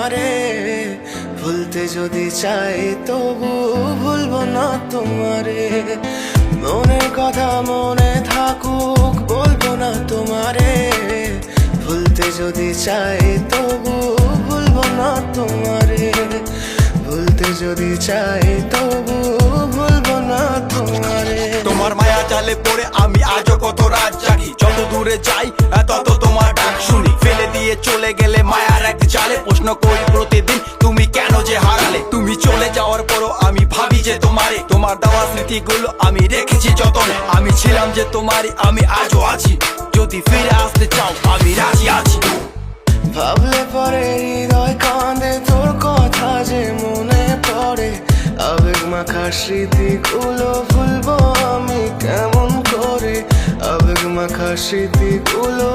তোমারে, ভুলতে যদি চাই তবু ভুলবো না তোমারে। মনের কথা মনে থাকুক, বলবো না তোমারে, ভুলতে যদি চাই তবু ভুলবো না তোমারে। ভুলতে যদি চাই তবু ভুলবো না তোমারে। তোমার মায়া জালে পড়ে আমি আজও কত রাত জাগি, যত দূরে যাই তত তোমার ডাক শুনি। ফেলে দিয়ে চলে গেলে মায়ার এক জালে, প্রশ্ন করি প্রতিদিন তুমি কেন যে হারালে। তুমি চলে যাওয়ার পরও আমি ভাবি যে তোমারে, তোমার দেওয়া স্মৃতিগুলো আমি রেখেছি যতনে। আমি ছিলাম যে তোমারই, আমি আজও আছি, যদি ফিরে আসতে চাও আমি রাজি আছি। ভাবলে পরে হৃদয় কাঁদে, তোর কথা যে মনে পড়ে। আবেগ মাখা স্মৃতিগুলো ভুলবো আমি কেমন করে, আবেগ মাখা স্মৃতিগুলো